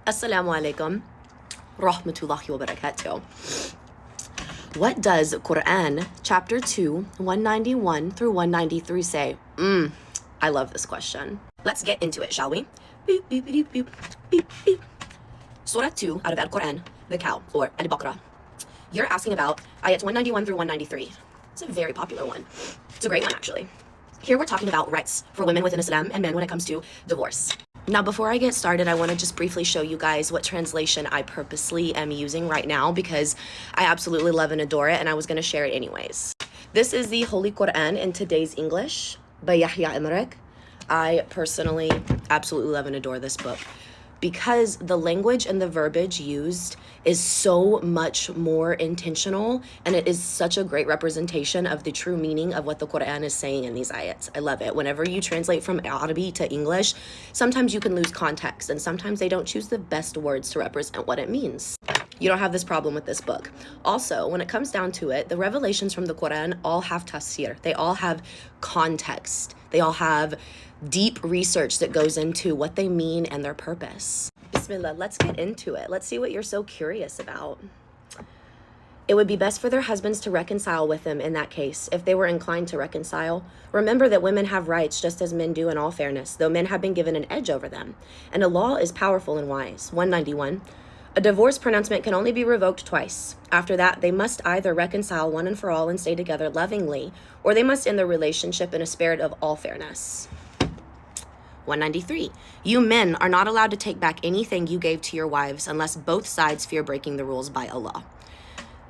Assalamu alaikum rahmatullahi wa barakatuh. What does Quran chapter 2, 191 through 193 say? I love this question. Let's get into it, shall we? Beep, beep, beep, beep, beep, beep. Surah 2 out of Al-Quran, the cow, or Al-Baqarah. You're asking about ayats 191 through 193. It's a very popular one. It's a great one, actually. Here we're talking about rights for women within Islam and men when it comes to divorce. Now, before I get started, I want to just briefly show you guys what translation I purposely am using right now because I absolutely love and adore it, and I was going to share it anyways. This is the Holy Quran in today's English by Yahya Imrek. I personally absolutely love and adore this book because the language and the verbiage used is so much more intentional, and it is such a great representation of the true meaning of what the Quran is saying in these ayats. I love it. Whenever you translate from Arabic to English, sometimes you can lose context, and sometimes they don't choose the best words to represent what it means. You don't have this problem with this book. Also, when it comes down to it, the revelations from the Quran all have tafsir. They all have context. They all have deep research that goes into what they mean and their purpose. Bismillah, let's get into it. Let's see what you're so curious about. It would be best for their husbands to reconcile with them in that case, if they were inclined to reconcile. Remember that women have rights just as men do in all fairness, though men have been given an edge over them. And Allah is powerful and wise. 191. A divorce pronouncement can only be revoked twice. After that, they must either reconcile one and for all and stay together lovingly, or they must end their relationship in a spirit of all fairness. 193. You men are not allowed to take back anything you gave to your wives unless both sides fear breaking the rules by Allah.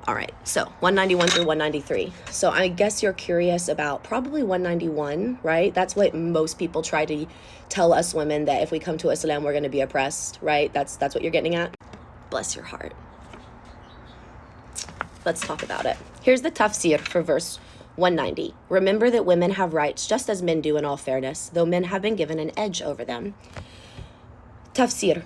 All right, so 191 through 193. So I guess you're curious about probably 191, right? That's what most people try to tell us women, that if we come to Islam, we're going to be oppressed, right? That's what you're getting at. Bless your heart. Let's talk about it. Here's the tafsir for verse 190. Remember that women have rights just as men do in all fairness, though men have been given an edge over them. Tafsir.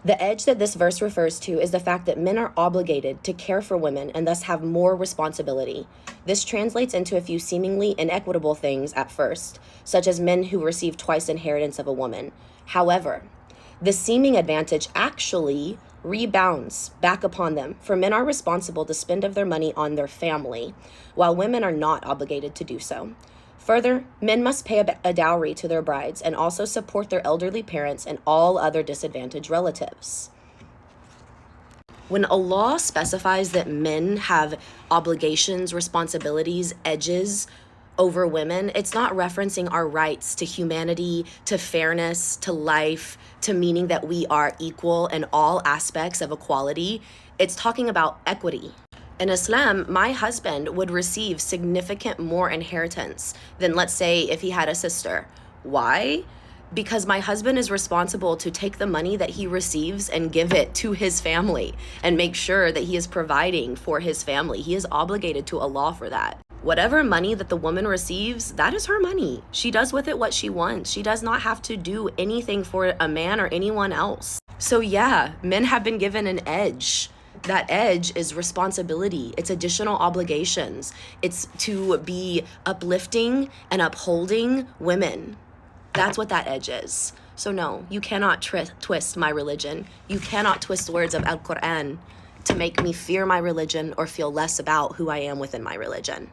The edge that this verse refers to is the fact that men are obligated to care for women and thus have more responsibility. This translates into a few seemingly inequitable things at first, such as men who receive twice inheritance of a woman. However, the seeming advantage actually rebounds back upon them, for men are responsible to spend of their money on their family, while women are not obligated to do so. Further, men must pay a dowry to their brides and also support their elderly parents and all other disadvantaged relatives. When Allah specifies that men have obligations, responsibilities, edges over women, it's not referencing our rights to humanity, to fairness, to life, to meaning that we are equal in all aspects of equality. It's talking about equity. In Islam, my husband would receive significant more inheritance than, let's say, if he had a sister. Why? Because my husband is responsible to take the money that he receives and give it to his family and make sure that he is providing for his family. He is obligated to Allah for that. Whatever money that the woman receives, that is her money. She does with it what she wants. She does not have to do anything for a man or anyone else. So yeah, men have been given an edge. That edge is responsibility. It's additional obligations. It's to be uplifting and upholding women. That's what that edge is. So no, you cannot twist my religion. You cannot twist the words of Al-Quran to make me fear my religion or feel less about who I am within my religion.